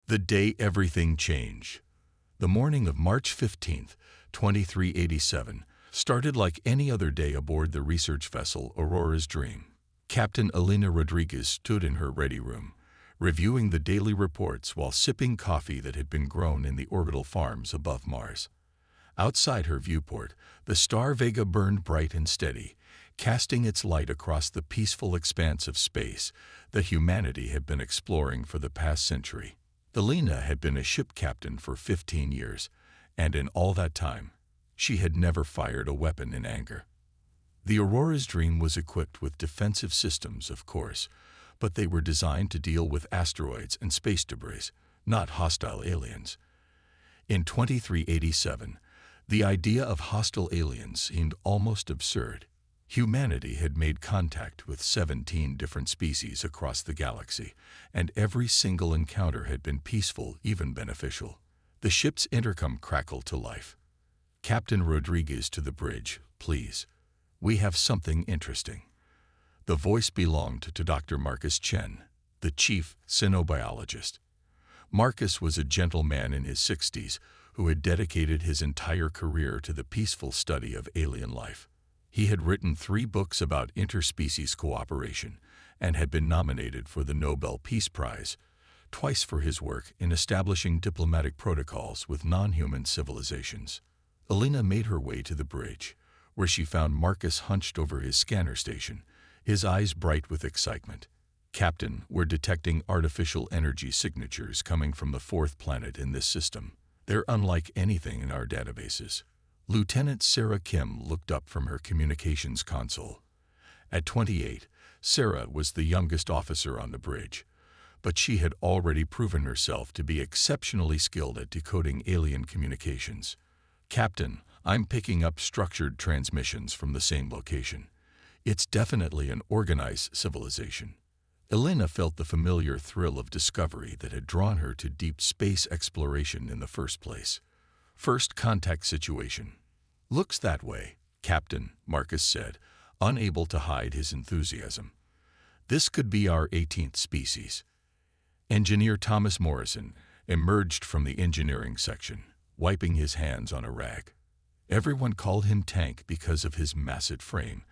The day everything changed. The morning of March 15th, 2387, started like any other day aboard the research vessel Aurora's Dream. Captain Elena Rodriguez stood in her ready room, reviewing the daily reports while sipping coffee that had been grown in the orbital farms above Mars. Outside her viewport, the star Vega burned bright and steady, casting its light across the peaceful expanse of space that humanity had been exploring for the past century. Elena had been a ship captain for 15 years, and in all that time, she had never fired a weapon in anger. The Aurora's Dream was equipped with defensive systems, of course, but they were designed to deal with asteroids and space debris, not hostile aliens. In 2387, the idea of hostile aliens seemed almost absurd. Humanity had made contact with 17 different species across the galaxy, and every single encounter had been peaceful, even beneficial. The ship's intercom crackled to life. "Captain Rodriguez to the bridge, please. We have something interesting." The voice belonged to Dr. Marcus Chen, the chief cynobiologist. Marcus was a gentleman in his 60s who had dedicated his entire career to the peaceful study of alien life. He had written 3 books about interspecies cooperation and had been nominated for the Nobel Peace Prize, twice for his work in establishing diplomatic protocols with non-human civilizations. Elena made her way to the bridge, where she found Marcus hunched over his scanner station, his eyes bright with excitement. "Captain, we're detecting artificial energy signatures coming from the 4th planet in this system. They're unlike anything in our databases." Lieutenant Sarah Kim looked up from her communications console. At 28, Sarah was the youngest officer on the bridge, but she had already proven herself to be exceptionally skilled at decoding alien communications. "Captain, I'm picking up structured transmissions from the same location. It's definitely an organized civilization." Elena felt the familiar thrill of discovery that had drawn her to deep space exploration in the first place. "First contact situation." "Looks that way, Captain," Marcus said, unable to hide his enthusiasm. "This could be our 18th species." Engineer Thomas Morrison emerged from the engineering section, wiping his hands on a rag. Everyone called him Tank because of his massive frame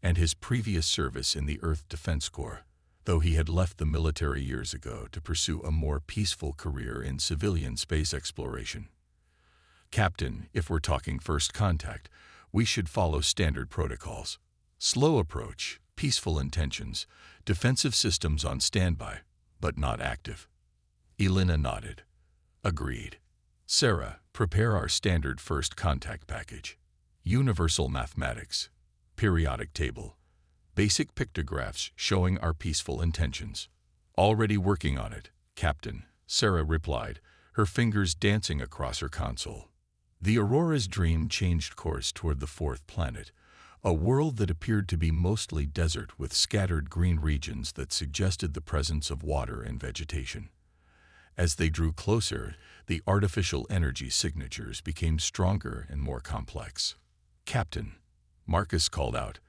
and his previous service in the Earth Defense Corps, though he had left the military years ago to pursue a more peaceful career in civilian space exploration. "Captain, if we're talking first contact, we should follow standard protocols. Slow approach, peaceful intentions, defensive systems on standby, but not active." Elena nodded. "Agreed. Sarah, prepare our standard first contact package. Universal mathematics, periodic table, basic pictographs showing our peaceful intentions." "Already working on it, Captain," Sarah replied, her fingers dancing across her console. The Aurora's Dream changed course toward the 4th planet, a world that appeared to be mostly desert with scattered green regions that suggested the presence of water and vegetation. As they drew closer, the artificial energy signatures became stronger and more complex. "Captain," Marcus called out,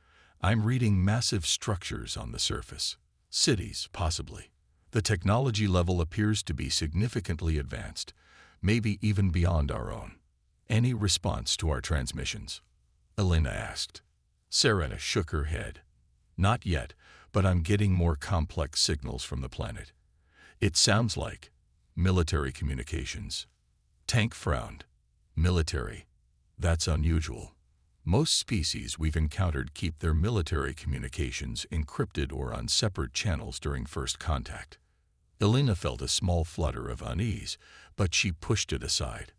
"I'm reading massive structures on the surface. Cities, possibly. The technology level appears to be significantly advanced, maybe even beyond our own." "Any response to our transmissions?" Elena asked. Sarah shook her head. "Not yet, but I'm getting more complex signals from the planet. It sounds like military communications." Tank frowned. "Military? That's unusual. Most species we've encountered keep their military communications encrypted or on separate channels during first contact." Elena felt a small flutter of unease, but she pushed it aside.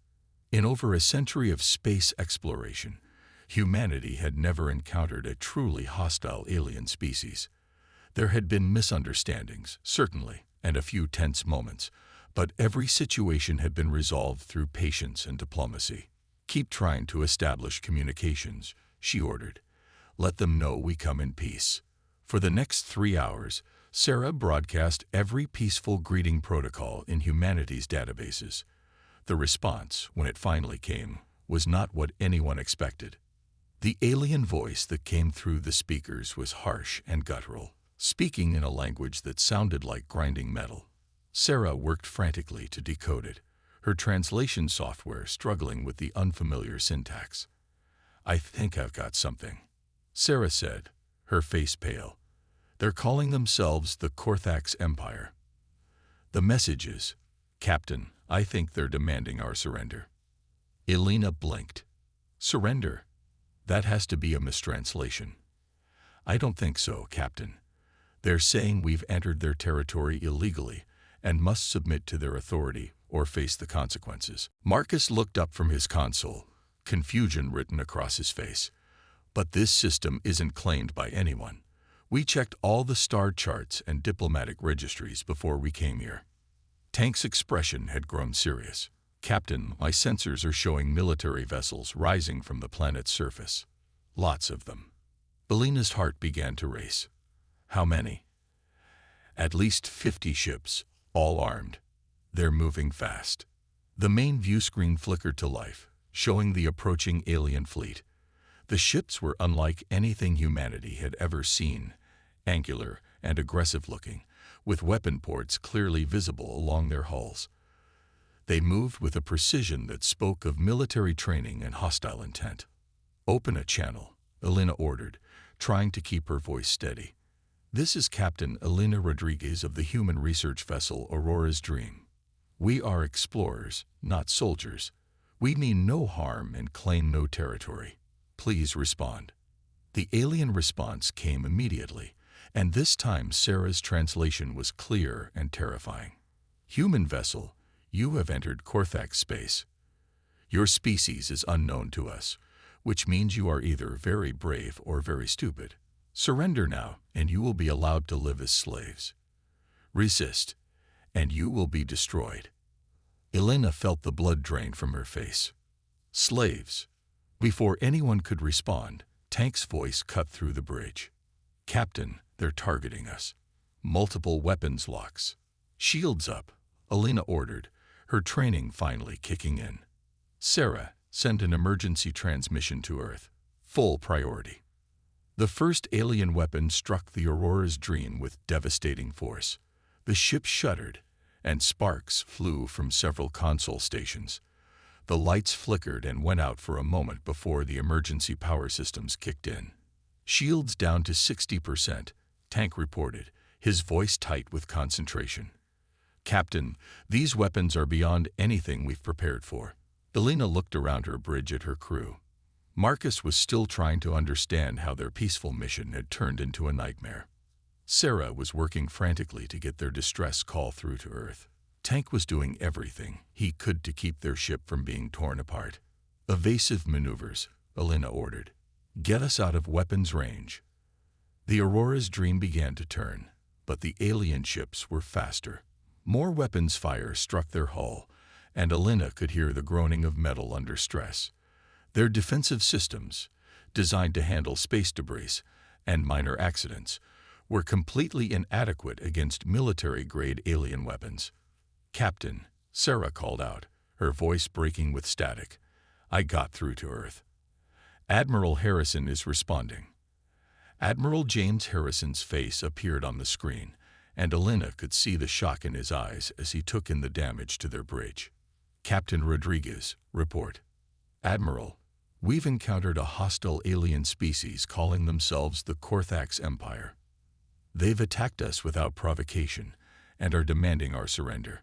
In over a century of space exploration, humanity had never encountered a truly hostile alien species. There had been misunderstandings, certainly, and a few tense moments, but every situation had been resolved through patience and diplomacy. "Keep trying to establish communications," she ordered. "Let them know we come in peace." For the next 3 hours, Sarah broadcast every peaceful greeting protocol in humanity's databases. The response, when it finally came, was not what anyone expected. The alien voice that came through the speakers was harsh and guttural, speaking in a language that sounded like grinding metal. Sarah worked frantically to decode it, her translation software struggling with the unfamiliar syntax. "I think I've got something," Sarah said, her face pale. "They're calling themselves the Korthax Empire. The message is, 'Captain, I think they're demanding our surrender.'" Elena blinked. "Surrender? That has to be a mistranslation." "I don't think so, Captain. They're saying we've entered their territory illegally and must submit to their authority or face the consequences." Marcus looked up from his console, confusion written across his face. "But this system isn't claimed by anyone. We checked all the star charts and diplomatic registries before we came here." Tank's expression had grown serious. "Captain, my sensors are showing military vessels rising from the planet's surface. Lots of them." Elena's heart began to race. "How many?" "At least 50 ships, all armed. They're moving fast." The main view screen flickered to life, showing the approaching alien fleet. The ships were unlike anything humanity had ever seen, angular and aggressive-looking, with weapon ports clearly visible along their hulls. They moved with a precision that spoke of military training and hostile intent. "Open a channel," Elena ordered, trying to keep her voice steady. "This is Captain Elena Rodriguez of the human research vessel Aurora's Dream. We are explorers, not soldiers. We mean no harm and claim no territory. Please respond." The alien response came immediately, and this time Sarah's translation was clear and terrifying. "Human vessel, you have entered Korthax space. Your species is unknown to us, which means you are either very brave or very stupid. Surrender now, and you will be allowed to live as slaves. Resist, and you will be destroyed." Elena felt the blood drain from her face. "Slaves?" Before anyone could respond, Tank's voice cut through the bridge. "Captain, they're targeting us. Multiple weapons locks. Shields up," Elena ordered, her training finally kicking in. "Sarah, send an emergency transmission to Earth. Full priority." The first alien weapon struck the Aurora's Dream with devastating force. The ship shuddered, and sparks flew from several console stations. The lights flickered and went out for a moment before the emergency power systems kicked in. "Shields down to 60%, Tank reported, his voice tight with concentration. "Captain, these weapons are beyond anything we've prepared for." Elena looked around her bridge at her crew. Marcus was still trying to understand how their peaceful mission had turned into a nightmare. Sarah was working frantically to get their distress call through to Earth. Tank was doing everything he could to keep their ship from being torn apart. "Evasive maneuvers," Elena ordered. "Get us out of weapons range." The Aurora's Dream began to turn, but the alien ships were faster. More weapons fire struck their hull, and Elena could hear the groaning of metal under stress. Their defensive systems, designed to handle space debris and minor accidents, were completely inadequate against military-grade alien weapons. "Captain," Sarah called out, her voice breaking with static. "I got through to Earth. Admiral Harrison is responding." Admiral James Harrison's face appeared on the screen, and Elena could see the shock in his eyes as he took in the damage to their bridge. "Captain Rodriguez, report." "Admiral, we've encountered a hostile alien species calling themselves the Korthax Empire. They've attacked us without provocation and are demanding our surrender.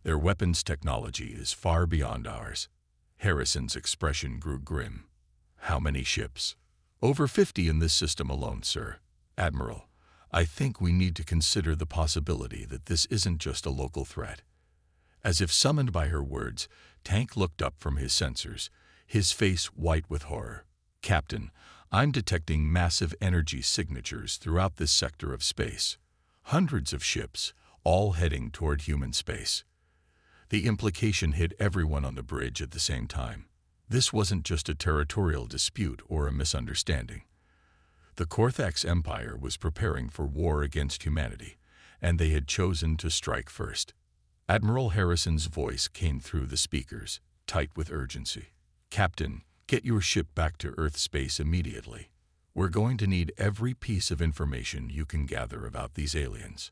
Their weapons technology is far beyond ours." Harrison's expression grew grim. "How many ships?" "Over 50 in this system alone, sir." "Admiral, I think we need to consider the possibility that this isn't just a local threat." As if summoned by her words, Tank looked up from his sensors, his face white with horror. "Captain, I'm detecting massive energy signatures throughout this sector of space. Hundreds of ships, all heading toward human space." The implication hit everyone on the bridge at the same time. This wasn't just a territorial dispute or a misunderstanding. The Korthax Empire was preparing for war against humanity, and they had chosen to strike first. Admiral Harrison's voice came through the speakers, tight with urgency. "Captain, get your ship back to Earth space immediately. We're going to need every piece of information you can gather about these aliens.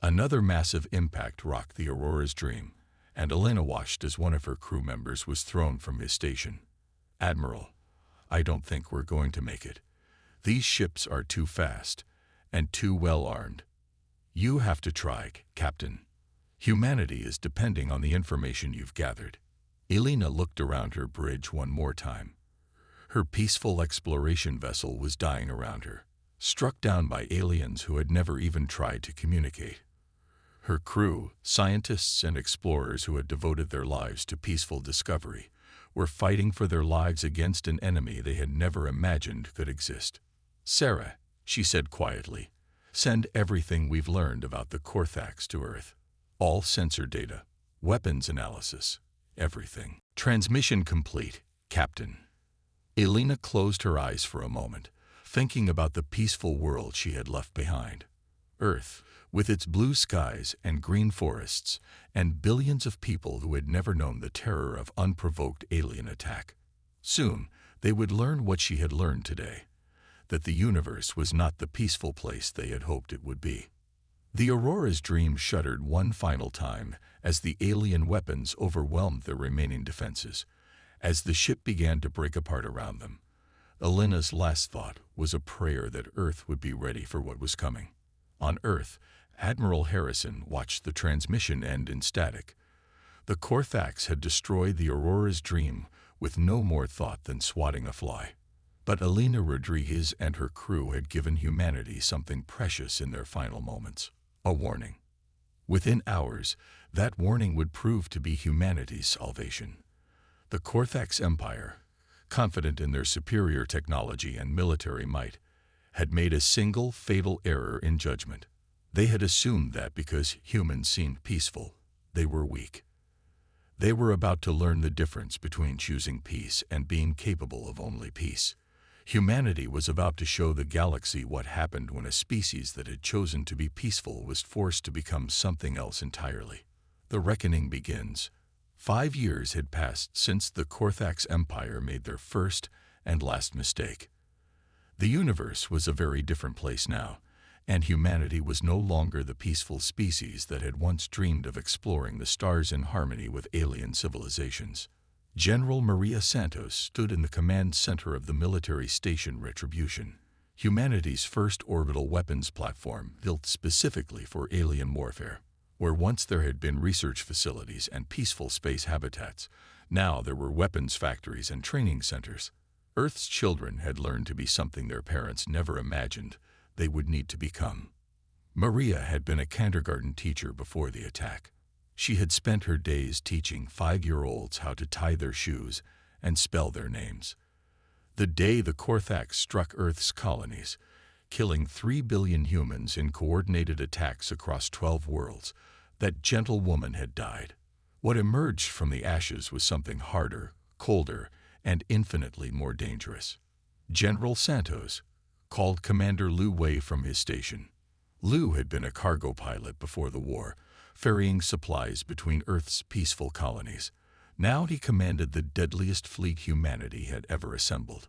Another massive impact rocked the Aurora's dream, and Elena watched as one of her crew members was thrown from his station. "Admiral, I don't think we're going to make it. These ships are too fast and too well armed. You have to try, Captain. Humanity is depending on the information you've gathered." Elena looked around her bridge one more time. Her peaceful exploration vessel was dying around her, struck down by aliens who had never even tried to communicate. Her crew, scientists and explorers who had devoted their lives to peaceful discovery, were fighting for their lives against an enemy they had never imagined could exist. "Sarah," she said quietly, "send everything we've learned about the Korthax to Earth. All sensor data, weapons analysis, everything." "Transmission complete, Captain." Elena closed her eyes for a moment, thinking about the peaceful world she had left behind. Earth, with its blue skies and green forests, and billions of people who had never known the terror of unprovoked alien attack. Soon, they would learn what she had learned today, that the universe was not the peaceful place they had hoped it would be. The Aurora's dream shuddered one final time as the alien weapons overwhelmed their remaining defenses. As the ship began to break apart around them, Elena's last thought was a prayer that Earth would be ready for what was coming. On Earth, Admiral Harrison watched the transmission end in static. The Korthax had destroyed the Aurora's dream with no more thought than swatting a fly. But Elena Rodriguez and her crew had given humanity something precious in their final moments: a warning. Within hours, that warning would prove to be humanity's salvation. The Korthax Empire, confident in their superior technology and military might, had made a single fatal error in judgment. They had assumed that because humans seemed peaceful, they were weak. They were about to learn the difference between choosing peace and being capable of only peace. Humanity was about to show the galaxy what happened when a species that had chosen to be peaceful was forced to become something else entirely. The reckoning begins. 5 years had passed since the Korthax Empire made their first and last mistake. The universe was a very different place now, and humanity was no longer the peaceful species that had once dreamed of exploring the stars in harmony with alien civilizations. General Maria Santos stood in the command center of the military station Retribution, humanity's first orbital weapons platform built specifically for alien warfare. Where once there had been research facilities and peaceful space habitats, now there were weapons factories and training centers. Earth's children had learned to be something their parents never imagined they would need to become. Maria had been a kindergarten teacher before the attack. She had spent her days teaching 5-year-olds how to tie their shoes and spell their names. The day the Korthax struck Earth's colonies, killing 3 billion humans in coordinated attacks across 12 worlds, that gentle woman had died. What emerged from the ashes was something harder, colder, and infinitely more dangerous. General Santos called Commander Lu Wei from his station. Lu had been a cargo pilot before the war, ferrying supplies between Earth's peaceful colonies. Now he commanded the deadliest fleet humanity had ever assembled.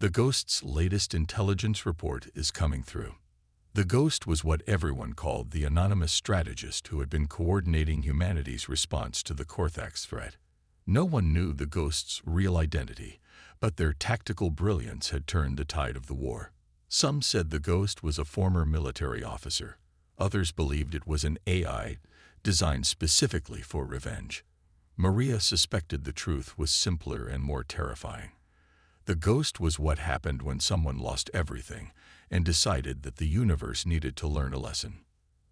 The Ghost's latest intelligence report is coming through. The Ghost was what everyone called the anonymous strategist who had been coordinating humanity's response to the Korthax threat. No one knew the Ghost's real identity, but their tactical brilliance had turned the tide of the war. Some said the Ghost was a former military officer. Others believed it was an AI designed specifically for revenge. Maria suspected the truth was simpler and more terrifying. The Ghost was what happened when someone lost everything and decided that the universe needed to learn a lesson.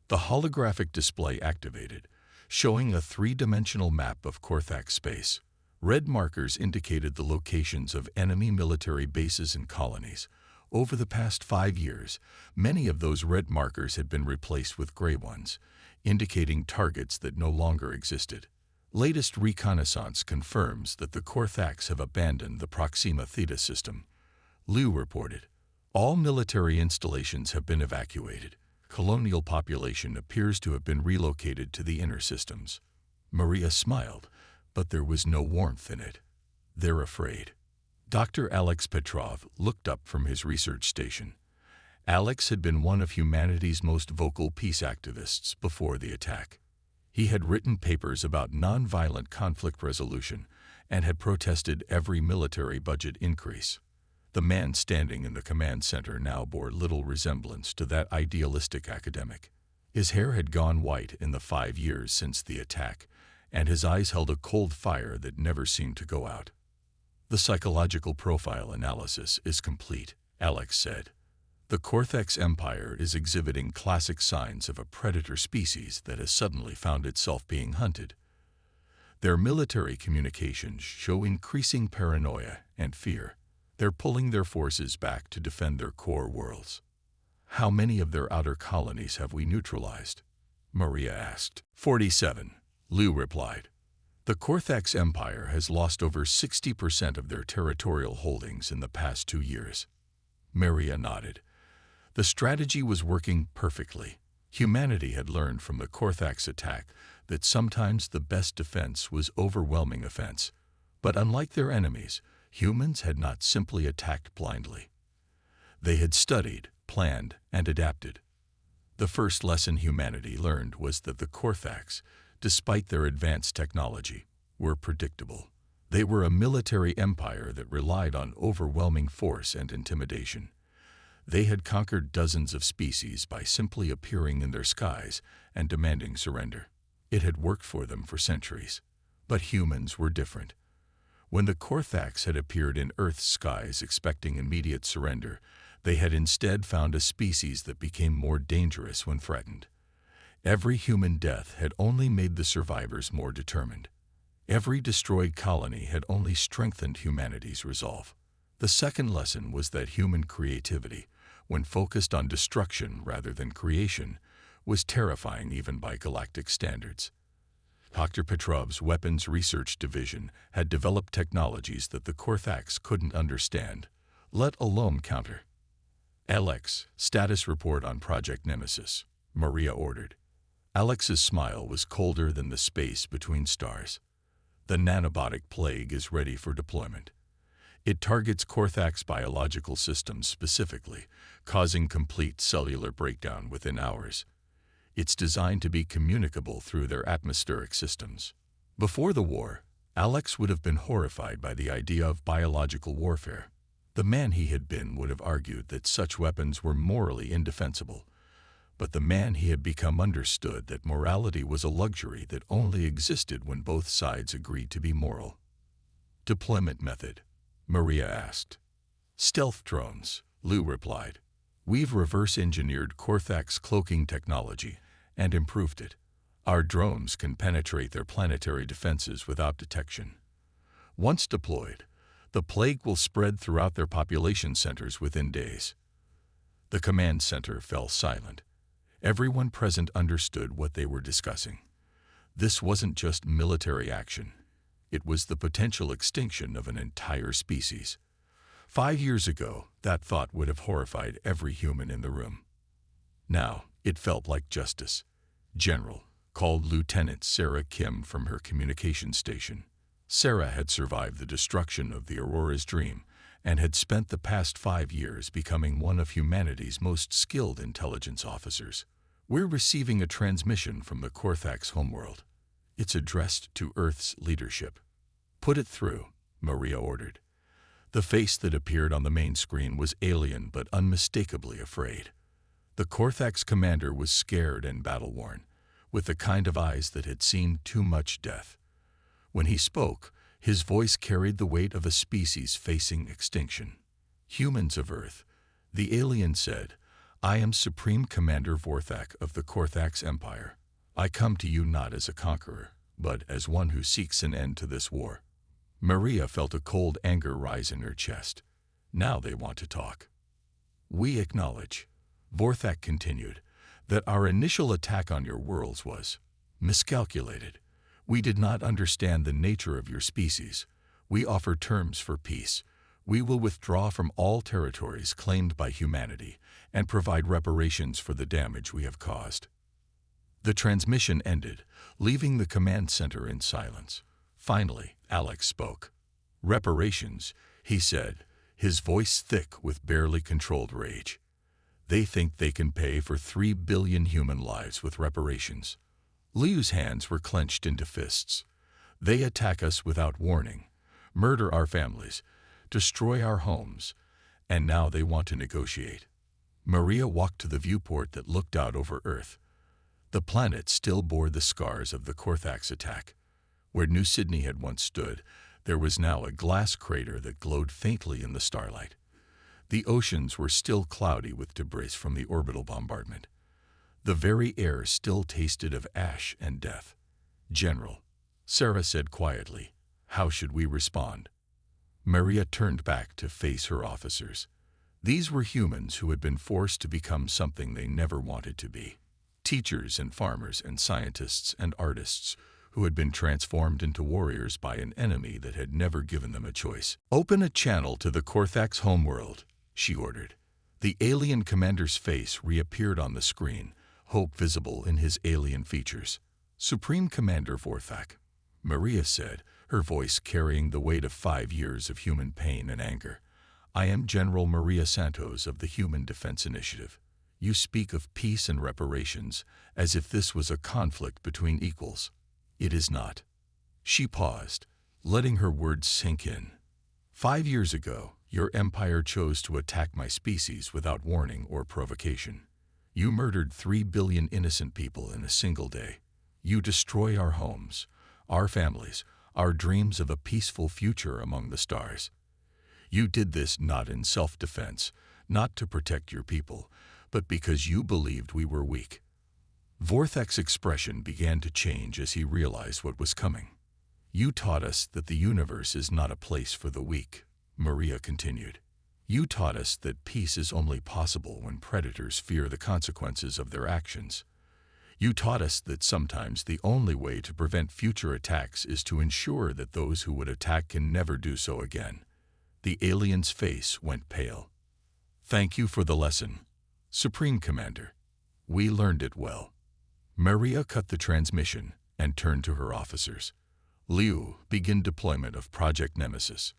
The holographic display activated, showing a 3-dimensional map of Korthax space. Red markers indicated the locations of enemy military bases and colonies. Over the past 5 years, many of those red markers had been replaced with gray ones, indicating targets that no longer existed. Latest reconnaissance confirms that the Korthax have abandoned the Proxima Theta system. Liu reported, all military installations have been evacuated. Colonial population appears to have been relocated to the inner systems. Maria smiled, but there was no warmth in it. They're afraid. Dr. Alex Petrov looked up from his research station. Alex had been one of humanity's most vocal peace activists before the attack. He had written papers about nonviolent conflict resolution and had protested every military budget increase. The man standing in the command center now bore little resemblance to that idealistic academic. His hair had gone white in the 5 years since the attack, and his eyes held a cold fire that never seemed to go out. "The psychological profile analysis is complete," Alex said. "The Cortex Empire is exhibiting classic signs of a predator species that has suddenly found itself being hunted. Their military communications show increasing paranoia and fear. They're pulling their forces back to defend their core worlds." "How many of their outer colonies have we neutralized?" Maria asked. 47, Lou replied. "The Cortex Empire has lost over 60% of their territorial holdings in the past 2 years." Maria nodded. The strategy was working perfectly. Humanity had learned from the Cortex attack that sometimes the best defense was overwhelming offense. But unlike their enemies, humans had not simply attacked blindly. They had studied, planned, and adapted. The first lesson humanity learned was that the Cortex, despite their advanced technology, were predictable. They were a military empire that relied on overwhelming force and intimidation. They had conquered dozens of species by simply appearing in their skies and demanding surrender. It had worked for them for centuries. But humans were different. When the Cortex had appeared in Earth's skies expecting immediate surrender, they had instead found a species that became more dangerous when threatened. Every human death had only made the survivors more determined. Every destroyed colony had only strengthened humanity's resolve. The second lesson was that human creativity, when focused on destruction rather than creation, was terrifying even by galactic standards. Dr. Petrov's Weapons Research Division had developed technologies that the Cortex couldn't understand, let alone counter. "Alex, status report on Project Nemesis," Maria ordered. Alex's smile was colder than the space between stars. "The nanobotic plague is ready for deployment. It targets Cortex biological systems specifically, causing complete cellular breakdown within hours. It's designed to be communicable through their atmospheric systems." Before the war, Alex would have been horrified by the idea of biological warfare. The man he had been would have argued that such weapons were morally indefensible. But the man he had become understood that morality was a luxury that only existed when both sides agreed to be moral. "Deployment method?" Maria asked. "Stealth drones," Lou replied. "We've reverse-engineered Cortex cloaking technology and improved it. Our drones can penetrate their planetary defenses without detection. Once deployed, the plague will spread throughout their population centers within days." The command center fell silent. Everyone present understood what they were discussing. This wasn't just military action. It was the potential extinction of an entire species. 5 years ago, that thought would have horrified every human in the room. Now, it felt like justice. "General," called Lieutenant Sarah Kim from her communication station. Sarah had survived the destruction of the Aurora's Dream and had spent the past 5 years becoming one of humanity's most skilled intelligence officers. "We're receiving a transmission from the Cortex homeworld. It's addressed to Earth's leadership." "Put it through," Maria ordered. The face that appeared on the main screen was alien but unmistakably afraid. The Cortex commander was scared and battle-worn, with the kind of eyes that had seen too much death. When he spoke, his voice carried the weight of a species facing extinction. "Humans of Earth," the alien said, "I am Supreme Commander Vorthak of the Cortex Empire. I come to you not as a conqueror, but as one who seeks an end to this war." Maria felt a cold anger rise in her chest. Now they want to talk. "We acknowledge," Vorthak continued, "that our initial attack on your worlds was miscalculated. We did not understand the nature of your species. We offer terms for peace. We will withdraw from all territories claimed by humanity and provide reparations for the damage we have caused." The transmission ended, leaving the command center in silence. Finally, Alex spoke. "Reparations," he said, his voice thick with barely controlled rage. They think they can pay for 3 billion human lives with reparations. Liu's hands were clenched into fists. They attack us without warning, murder our families, destroy our homes, and now they want to negotiate. Maria walked to the viewport that looked out over Earth. The planet still bore the scars of the Korthax attack. Where New Sydney had once stood, there was now a glass crater that glowed faintly in the starlight. The oceans were still cloudy with debris from the orbital bombardment. The very air still tasted of ash and death. "General," Sarah said quietly, "how should we respond?" Maria turned back to face her officers. These were humans who had been forced to become something they never wanted to be. Teachers and farmers and scientists and artists who had been transformed into warriors by an enemy that had never given them a choice. "Open a channel to the Korthax homeworld," she ordered. The alien commander's face reappeared on the screen, hope visible in his alien features. "Supreme Commander Vorthak," Maria said, her voice carrying the weight of 5 years of human pain and anger. "I am General Maria Santos of the Human Defense Initiative. You speak of peace and reparations as if this was a conflict between equals. It is not." She paused, letting her words sink in. "5 years ago, your empire chose to attack my species without warning or provocation. You murdered 3 billion innocent people in a single day. You destroy our homes, our families, our dreams of a peaceful future among the stars. You did this not in self-defense, not to protect your people, but because you believed we were weak." Vorthak's expression began to change as he realized what was coming. "You taught us that the universe is not a place for the weak," Maria continued. "You taught us that peace is only possible when predators fear the consequences of their actions. You taught us that sometimes the only way to prevent future attacks is to ensure that those who would attack can never do so again." The alien's face went pale. "Thank you for the lesson, Supreme Commander. We learned it well." Maria cut the transmission and turned to her officers. "Liu, begin deployment of Project Nemesis.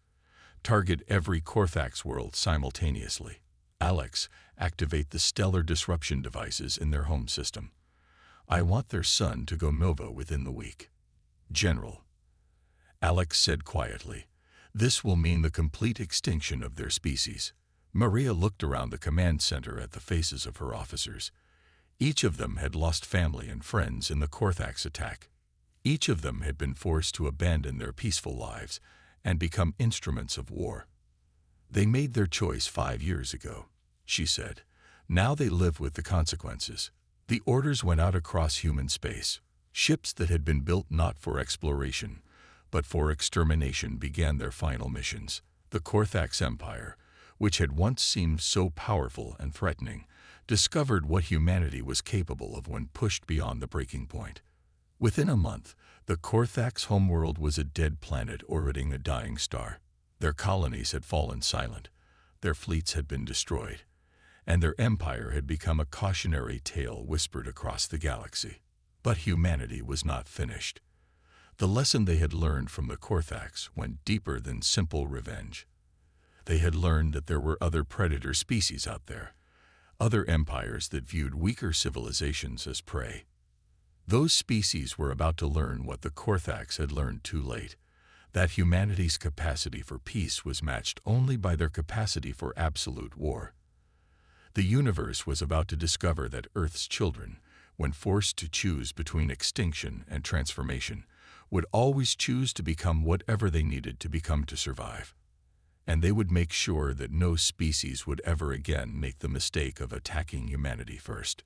Target every Korthax world simultaneously. Alex, activate the stellar disruption devices in their home system. I want their sun to go nova within the week." "General," Alex said quietly, "this will mean the complete extinction of their species." Maria looked around the command center at the faces of her officers. Each of them had lost family and friends in the Korthax attack. Each of them had been forced to abandon their peaceful lives and become instruments of war. "They made their choice 5 years ago," she said. "Now they live with the consequences." The orders went out across human space. Ships that had been built not for exploration, but for extermination began their final missions. The Korthax Empire, which had once seemed so powerful and threatening, discovered what humanity was capable of when pushed beyond the breaking point. Within a month, the Korthax homeworld was a dead planet orbiting a dying star. Their colonies had fallen silent, their fleets had been destroyed, and their empire had become a cautionary tale whispered across the galaxy. But humanity was not finished. The lesson they had learned from the Korthax went deeper than simple revenge. They had learned that there were other predator species out there, other empires that viewed weaker civilizations as prey. Those species were about to learn what the Korthax had learned too late, that humanity's capacity for peace was matched only by their capacity for absolute war. The universe was about to discover that Earth's children, when forced to choose between extinction and transformation, would always choose to become whatever they needed to become to survive. And they would make sure that no species would ever again make the mistake of attacking humanity first.